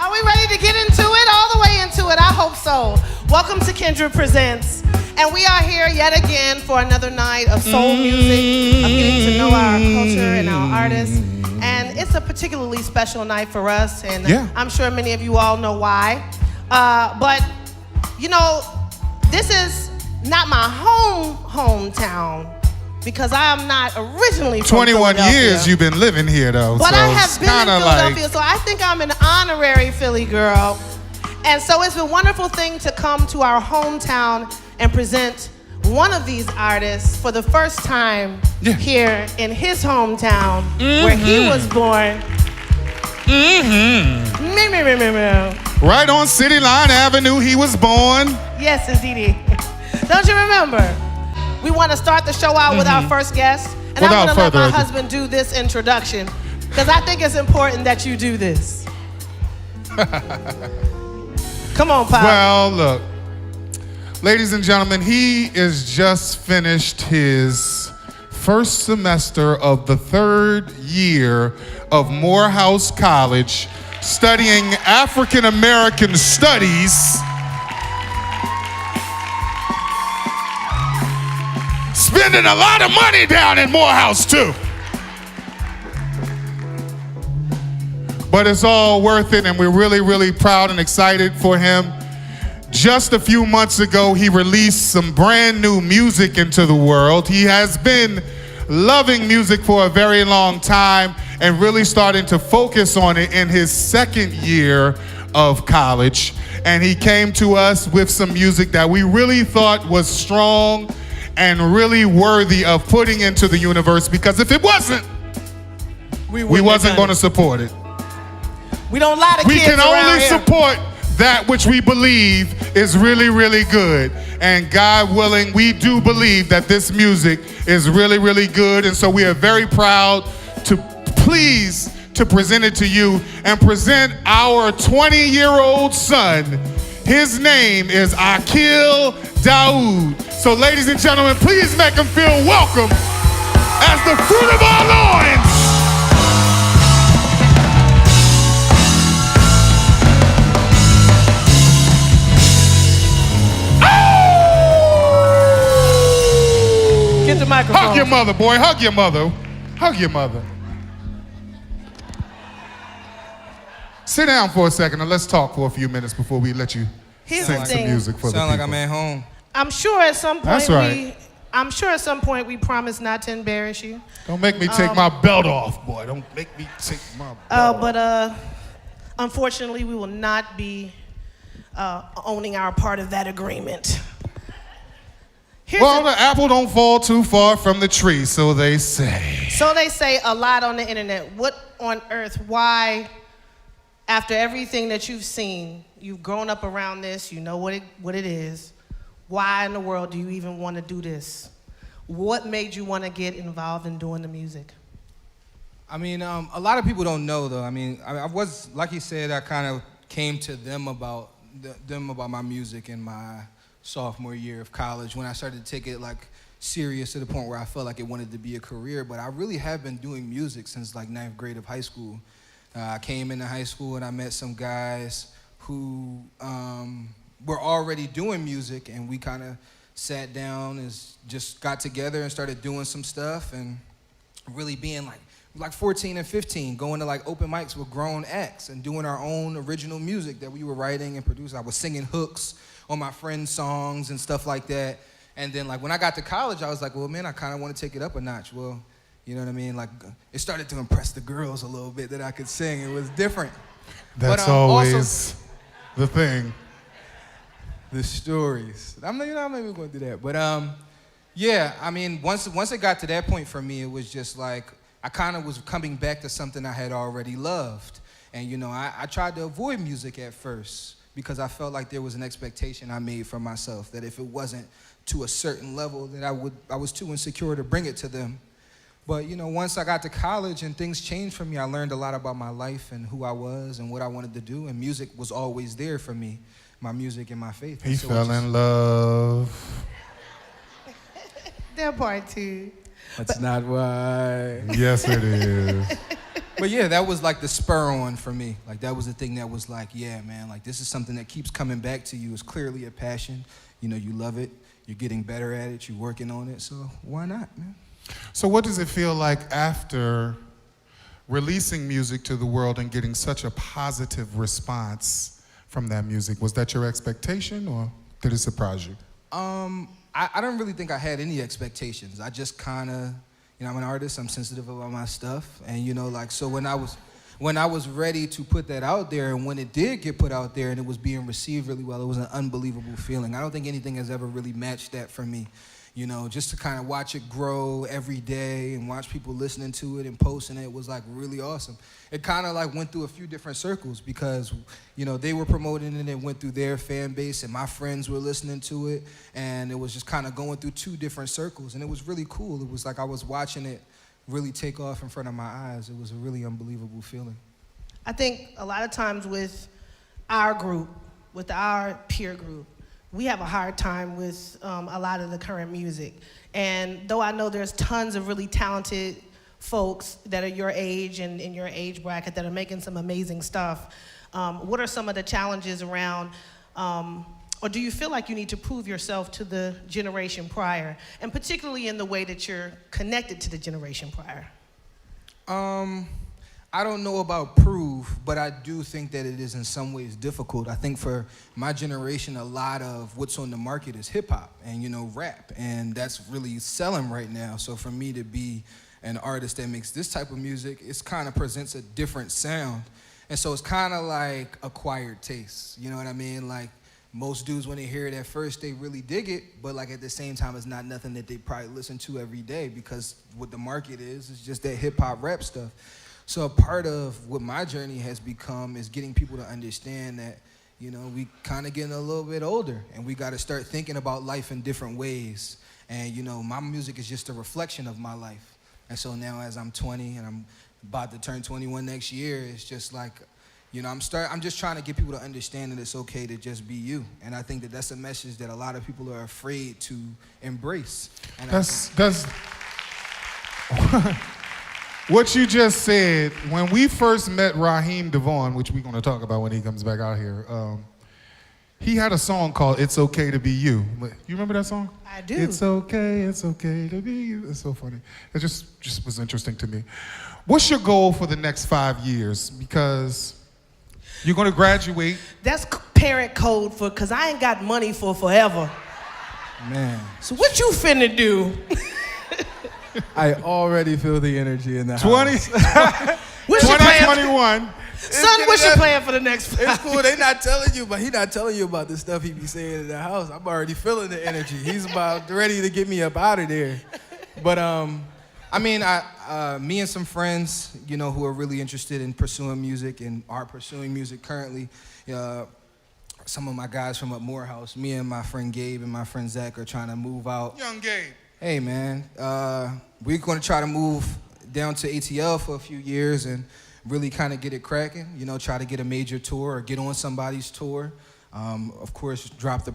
Are we ready to get into it? All the way into it? I hope so. Welcome to Kindred Presents. And we are here yet again for another night of soul music, of getting to know our culture and our artists. And it's a particularly special night for us, and I'm sure many of you all know why. But, you know, this is not my hometown, because I am not originally from 21 Philadelphia. years you've been living here, though. But so I have been in Philadelphia, like... so I think I'm an honorary Philly girl. And so it's a wonderful thing to come to our hometown and present one of these artists for the first time here in his hometown, where he was born. Right on City Line Avenue, he was born. Yes, indeed. Don't you remember? We want to start the show out with our first guest. And I'm going to let my husband do this introduction, because I think it's important that you do this. Come on, Pop. Well, look. Ladies and gentlemen, he is just finished his first semester of the third year of Morehouse College, studying African American studies. Spending a lot of money down in Morehouse, too. But it's all worth it, and we're really, really proud and excited for him. Just a few months ago, he released some brand new music into the world. He has been loving music for a very long time and really starting to focus on it in his second year of college. And he came to us with some music that we really thought was strong and really worthy of putting into the universe, because if it wasn't, we wasn't going to support it. We don't lie to kids. We can only here. support that which we believe is really, really good. And God willing, we do believe that this music is really, really good. And so we are very proud to present it to you and present our 20-year-old son. His name is AquilDawud. So ladies and gentlemen, please make him feel welcome as the fruit of our loins. Get the microphone. Hug your mother, boy. Hug your mother. Hug your mother. Sit down for a second and let's talk for a few minutes before we let you sing some music for the people. Sound like I'm at home. I'm sure at some point That's right. I'm sure at some point we promise not to embarrass you. Don't make me take my belt off, boy. Don't make me take my belt off. Unfortunately, we will not be owning our part of that agreement. Well, the apple don't fall too far from the tree, so they say. So they say a lot on the internet. What on earth, why, after everything that you've seen, you've grown up around this, you know what it is, why in the world do you even want to do this? What made you want to get involved in doing the music? I mean, a lot of people don't know, though. I mean, I was, like you said, I kind of came to them about my music in my sophomore year of college, when I started to take it like serious to the point where I felt like it wanted to be a career. But I really have been doing music since like 9th grade of high school. I came into high school and I met some guys who were already doing music, and we kind of sat down and just got together and started doing some stuff, and really being like 14 and 15, going to like open mics with grown acts and doing our own original music that we were writing and producing. I was singing hooks on my friends' songs and stuff like that. And then like when I got to college, I was like, well, man, I kind of want to take it up a notch. Well, you know what I mean? Like it started to impress the girls a little bit that I could sing. It was different. That's always the thing. The stories. I'm not maybe going to do that. But yeah, I mean, once it got to that point for me, it was just like I kind of was coming back to something I had already loved. And, you know, I tried to avoid music at first, because I felt like there was an expectation I made for myself, that if it wasn't to a certain level, that I was too insecure to bring it to them. But, you know, once I got to college and things changed for me, I learned a lot about my life and who I was and what I wanted to do, and music was always there for me, my music and my faith. He fell in love. That part too. That's not why. Yes, it is. But yeah, that was like the spur on for me. Like that was the thing that was like, yeah, man, like this is something that keeps coming back to you. It's clearly a passion. You know, you love it. You're getting better at it. You're working on it. So why not, man? So what does it feel like after releasing music to the world and getting such a positive response from that music? Was that your expectation or did it surprise you? I don't really think I had any expectations. I just kind of, you know, I'm an artist. I'm sensitive about my stuff. And, you know, like, so when I was ready to put that out there and when it did get put out there and it was being received really well, it was an unbelievable feeling. I don't think anything has ever really matched that for me. You know, just to kind of watch it grow every day and watch people listening to it and posting it was like really awesome. It kind of like went through a few different circles because, you know, they were promoting it and went through their fan base and my friends were listening to it and it was just kind of going through two different circles and it was really cool. It was like I was watching it really take off in front of my eyes. It was a really unbelievable feeling. I think a lot of times with our group, with our peer group, we have a hard time with a lot of the current music. And though I know there's tons of really talented folks that are your age and in your age bracket that are making some amazing stuff, what are some of the challenges around, or do you feel like you need to prove yourself to the generation prior, and particularly in the way that you're connected to the generation prior? I don't know about prove, but I do think that it is in some ways difficult. I think for my generation, a lot of what's on the market is hip hop and, you know, rap, and that's really selling right now. So for me to be an artist that makes this type of music, it kind of presents a different sound. And so it's kind of like acquired taste, you know what I mean? Like most dudes, when they hear it at first, they really dig it, but like at the same time, it's not nothing that they probably listen to every day because what the market is just that hip hop rap stuff. So a part of what my journey has become is getting people to understand that, you know, we kind of getting a little bit older and we got to start thinking about life in different ways. And, you know, my music is just a reflection of my life. And so now as I'm 20 and I'm about to turn 21 next year, it's just like, you know, I'm just trying to get people to understand that it's okay to just be you. And I think that that's a message that a lot of people are afraid to embrace. And That's what you just said. When we first met Raheem DeVaughn, which we're going to talk about when he comes back out here, he had a song called It's Okay to Be You. You remember that song? I do. It's okay to be you. It's so funny. It just was interesting to me. What's your goal for the next 5 years? Because you're going to graduate. That's parent code for, because I ain't got money for forever. Man. So what you finna do? I already feel the energy in the house. What's your plan? 2021. Son, what's your plan for the next 5 It's cool. They not telling you, but he not telling you about the stuff he be saying in the house. I'm already feeling the energy. He's about ready to get me up out of there. But I mean, me and some friends, you know, who are really interested in pursuing music and are pursuing music currently. Some of my guys from up Morehouse, me and my friend Gabe and my friend Zach are trying to move out. Young Gabe. Hey man, we're going to try to move down to ATL for a few years and really kind of get it cracking, you know, try to get a major tour or get on somebody's tour. Of course, drop the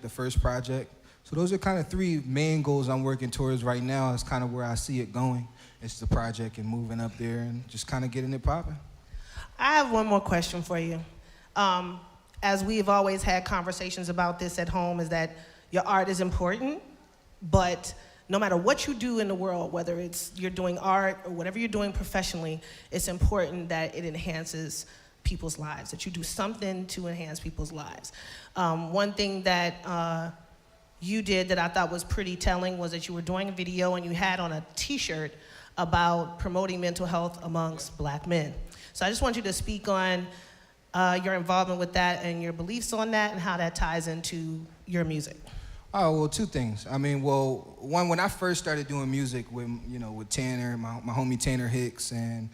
first project. So those are kind of 3 main goals I'm working towards right now. It's kind of where I see it going. It's the project and moving up there and just kind of getting it popping. I have one more question for you. As we've always had conversations about this at home, is that your art is important, but no matter what you do in the world, whether it's you're doing art or whatever you're doing professionally, it's important that it enhances people's lives, that you do something to enhance people's lives. One thing that you did that I thought was pretty telling was that you were doing a video and you had on a t-shirt about promoting mental health amongst Black men. So I just want you to speak on your involvement with that and your beliefs on that and how that ties into your music. Oh, well, 2 things. I mean, well, one, when I first started doing music with, you know, with Tanner, my homie Tanner Hicks, and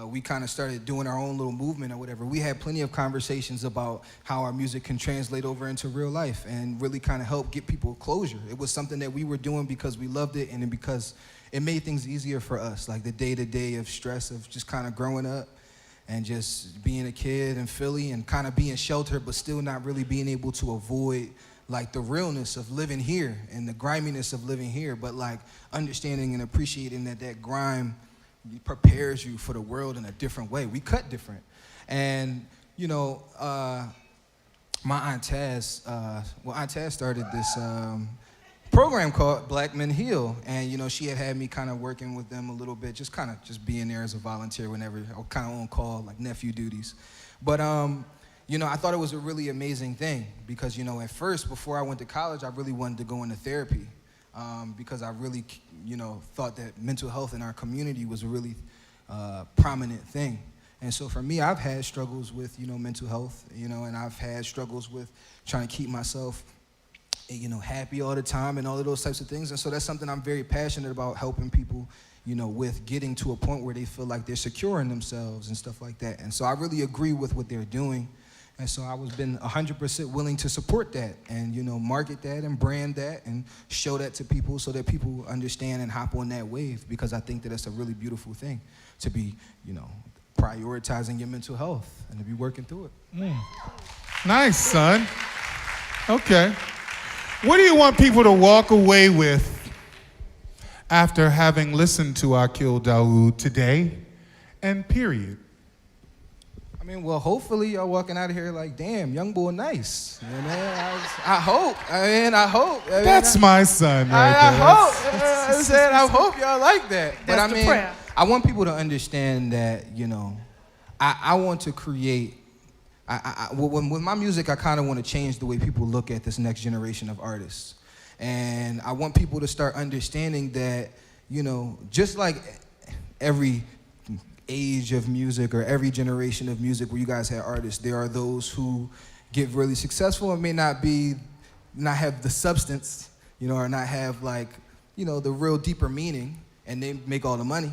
we kind of started doing our own little movement or whatever, we had plenty of conversations about how our music can translate over into real life and really kind of help get people closure. It was something that we were doing because we loved it and then because it made things easier for us, like the day-to-day of stress of just kind of growing up and just being a kid in Philly and kind of being sheltered but still not really being able to avoid like the realness of living here and the griminess of living here, but like understanding and appreciating that grime prepares you for the world in a different way. We cut different. And, you know, my Aunt Taz, Aunt Taz started this program called Black Men Heal. And, you know, she had me kind of working with them a little bit, just being there as a volunteer whenever, kind of on call, like nephew duties. But, you know, I thought it was a really amazing thing because, you know, at first, before I went to college, I really wanted to go into therapy because I really, you know, thought that mental health in our community was a really prominent thing. And so for me, I've had struggles with, you know, mental health, you know, and I've had struggles with trying to keep myself, you know, happy all the time and all of those types of things. And so that's something I'm very passionate about, helping people, you know, with getting to a point where they feel like they're secure in themselves and stuff like that. And so I really agree with what they're doing. And so I was been 100% willing to support that and, you know, market that and brand that and show that to people so that people understand and hop on that wave, because I think that it's a really beautiful thing to be, you know, prioritizing your mental health and to be working through it. Nice, son. Okay. What do you want people to walk away with after having listened to AquilDawud today and period? I mean, well, hopefully y'all walking out of here like, damn, young boy nice. You know, man, I hope. That's my son right there. I hope y'all like that. That's But I the mean, prayer. I want people to understand that, you know, I want to create, with my music, I kind of want to change the way people look at this next generation of artists. And I want people to start understanding that, you know, just like every age of music or every generation of music where you guys had artists, there are those who get really successful and may not have the substance, you know, or not have like, you know, the real deeper meaning, and they make all the money,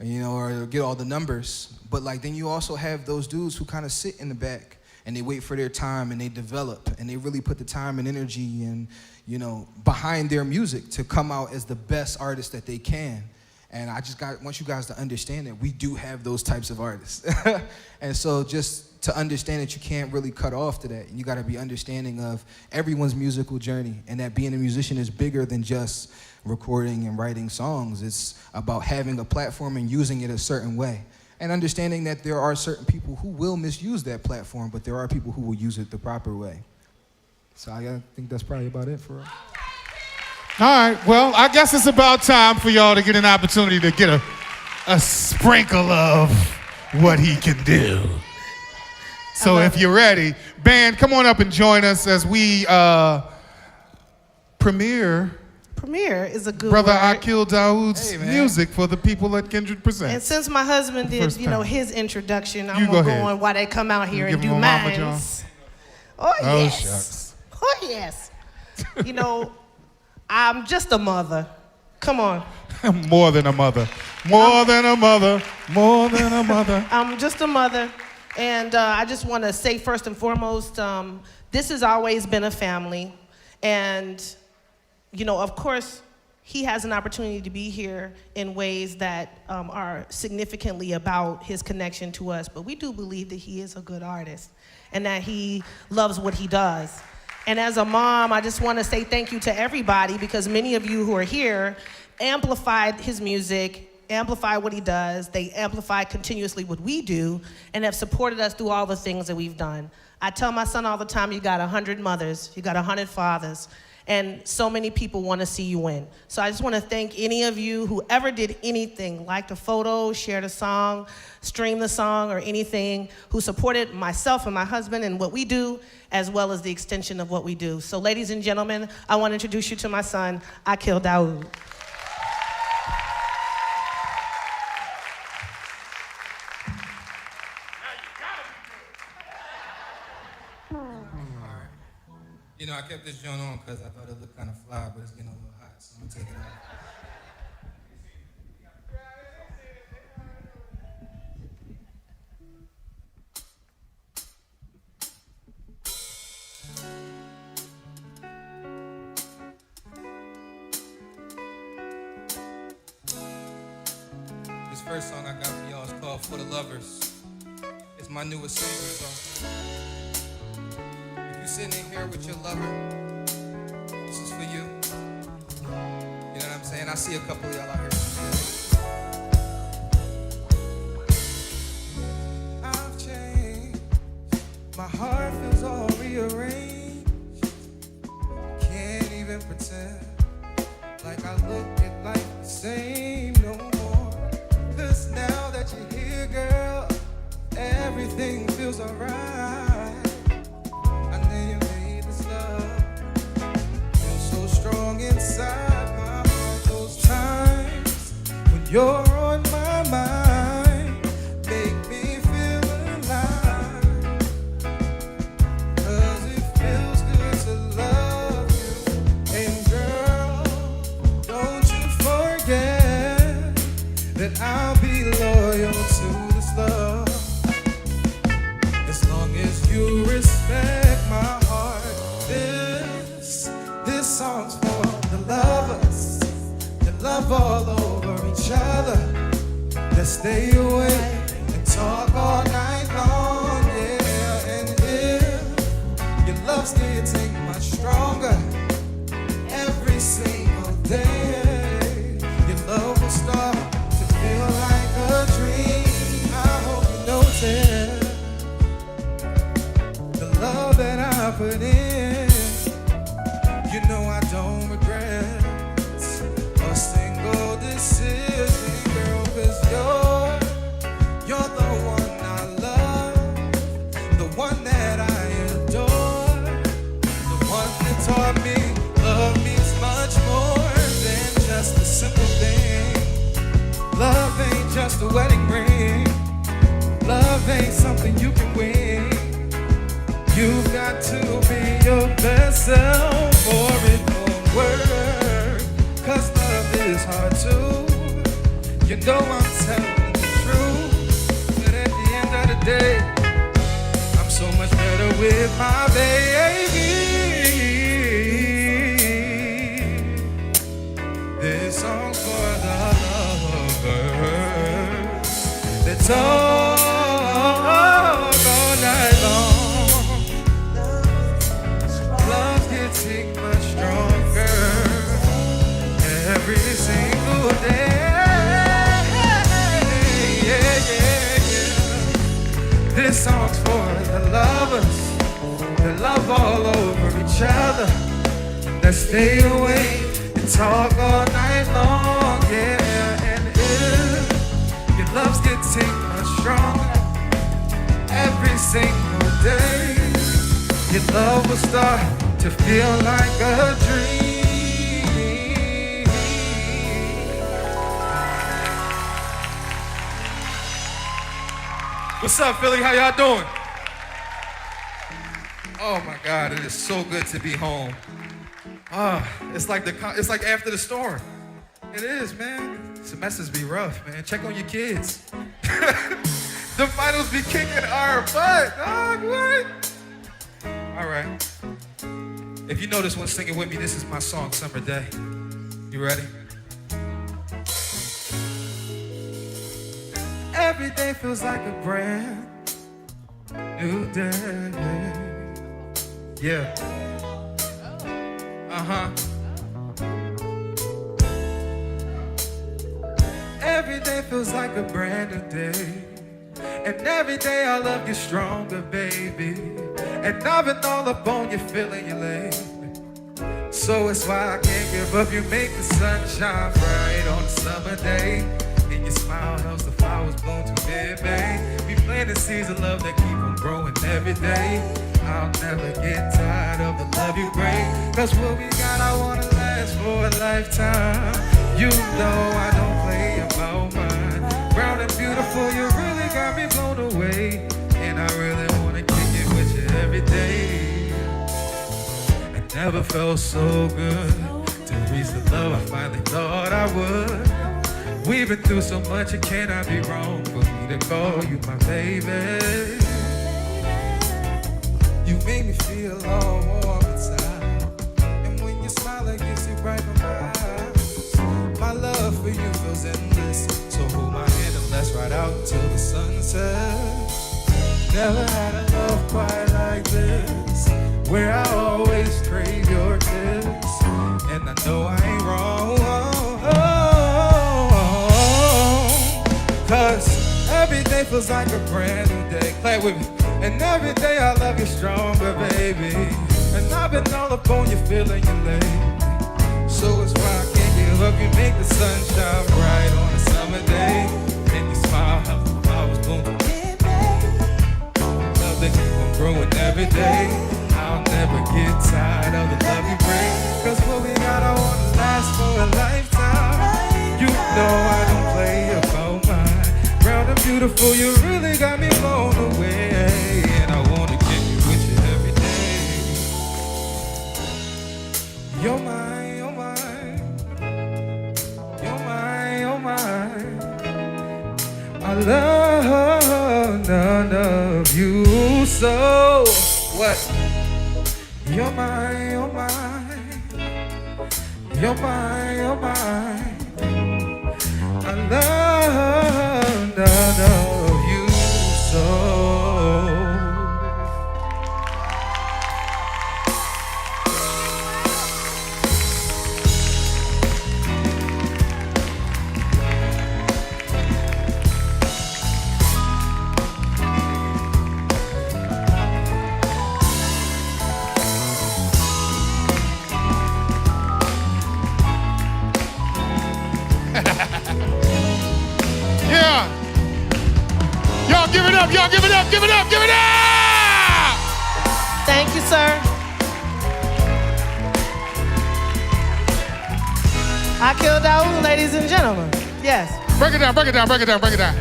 you know, or get all the numbers. But like then you also have those dudes who kind of sit in the back and they wait for their time and they develop and they really put the time and energy and, you know, behind their music to come out as the best artist that they can. And I just want you guys to understand that we do have those types of artists. And so just to understand that you can't really cut off to that. And you got to be understanding of everyone's musical journey, and that being a musician is bigger than just recording and writing songs. It's about having a platform and using it a certain way. And understanding that there are certain people who will misuse that platform, but there are people who will use it the proper way. So I think that's probably about it for us. All right, well, I guess it's about time for y'all to get an opportunity to get a sprinkle of what he can do. So if you're ready, band, come on up and join us as we premiere Is a good Brother word. AquilDawud's music for the people at Kindred Presents. And since my husband did, you know, his introduction, I'm go gonna ahead. go on while they come out here You and give do him a Mama John? mines. Oh yes. Shucks. Oh yes. You know, I'm just a mother. Come on. More than a mother. More than a mother. More than a mother. I'm just a mother. And I just want to say first and foremost, this has always been a family. And, you know, of course, he has an opportunity to be here in ways that are significantly about his connection to us. But we do believe that he is a good artist and that he loves what he does. And as a mom, I just want to say thank you to everybody, because many of you who are here amplified his music, amplified what he does. They amplify continuously what we do and have supported us through all the things that we've done. I tell my son all the time, you got 100 mothers, you got 100 fathers, and so many people want to see you win. So I just want to thank any of you who ever did anything, liked a photo, shared a song, streamed the song, or anything, who supported myself and my husband and what we do, as well as the extension of what we do. So ladies and gentlemen, I want to introduce you to my son, AquilDawud. You know, I kept this joint on because I thought it looked kind of fly, but it's getting a little hot, so I'm gonna take it off. This first song I got for y'all is called For the Lovers. It's my newest single, so if you're sitting in here with your lover, this is for you. You know what I'm saying? I see a couple of y'all out here. noticing, like I look at life the same no more. 'Cause now that you're here, girl, everything feels alright. I know you made this love feel so strong inside my heart. Those times when you're on my mind make me feel alive. 'Cause it feels good to love you. And girl, don't you forget that I'll be loyal to this love. As long as you respect my heart. This song's for the lovers that love all over each other, that stay awake and talk all night long, yeah. And if your love's getting much stronger every single day, your love will start to feel like a dream. I hope you notice the love that I put in. You know I don't regret a single decision, girl, 'cause you're the one I love, the one that I adore, the one that taught me love means much more than just a simple thing. Love ain't just a wedding ring. Love ain't something you can win. You've got to be your best self for it won't work. 'Cause love is hard too. You know I'm telling the truth. But at the end of the day, I'm so much better with my baby. This song's for the lovers that talk all night long. Love getting much stronger every single day. Yeah, yeah, yeah. This song's for the lovers that love all over each other, that stay awake and talk all night long, yeah. And if your love's getting much stronger every single day, your love will start to feel like a dream. What's up, Philly? How y'all doing? Oh my God, it is so good to be home. It's like after the storm. It is, man. Semesters be rough, man. Check on your kids. The finals be kicking our butt, dog. What? All right. If you know this one, sing it with me. This is my song, Summer Day. You ready? Every day feels like a brand new day. Yeah. Every day feels like a brand new day. And every day I love you stronger, baby. And I've been all up on you, feeling you lately. So it's why I can't give up. You make the sun shine bright on a summer day. And your smile helps the flowers bloom to mid-May. We planting seeds of love that keep on growing every day. I'll never get tired of the love you bring. 'Cause what we got, I wanna last for a lifetime. You know I don't play about mine. Brown and beautiful, you really got me blown away. And I really wanna kick it with you every day. It never felt so good to reach the love I finally thought I would. We've been through so much, it cannot be wrong for me to call you my baby. You make me feel all warm inside. And when you smile, it gets you right from my eyes. My love for you feels endless. So hold my hand and let's ride out till the sun sets. Never had a love quite like this, where I always crave your kiss. And I know I ain't wrong. 'Cause every day feels like a brand new day. Play it with me. And every day I love you stronger, baby. And I've been all up on you, feeling you lately. so it's why I can't give up. You make the sun shine bright on a summer day. Make me smile, how the flowers bloom. Love that keep on growing every day. I'll never get tired of the love you bring. Cause what we got, I wanna last for a lifetime. You know I don't play about mine. Brown and beautiful, you really got me blown away. And I wanna get you with you every day. You're mine, you're mine. You're mine, you're mine. I love none of you so. What? You're mine, you're mine. You're mine, you're mine. I love none of you so. Yeah. Y'all give it up, y'all give it up, give it up, give it up! Thank you, sir. AquilDawud, ladies and gentlemen. Yes. Break it down, break it down, break it down, break it down.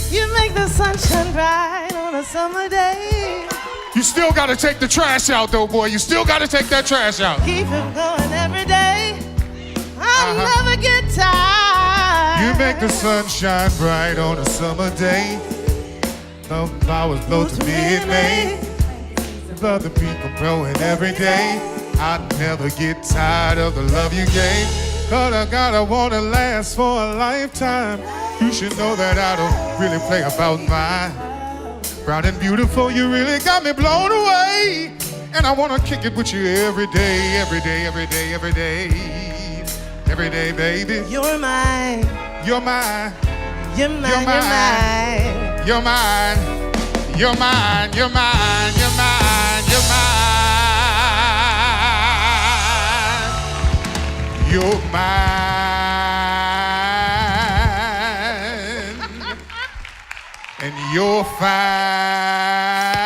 You make the sunshine bright on a summer day. You still gotta take the trash out though, boy. You still gotta take that trash out. Keep it going every day. I'll never get tired. You make the sun shine bright on a summer day. The flowers blow to me in May. Love the people growing every day. I never get tired of the love you gave. But I gotta wanna last for a lifetime. You should know that I don't really play about mine. Brown and beautiful, you really got me blown away. And I wanna kick it with you every day, every day, every day, every day. Every day, baby. You're mine. You're mine. You're mine. You're mine. You're mine. You're mine. You're mine. You're mine. You're mine. You're mine. And you're fine.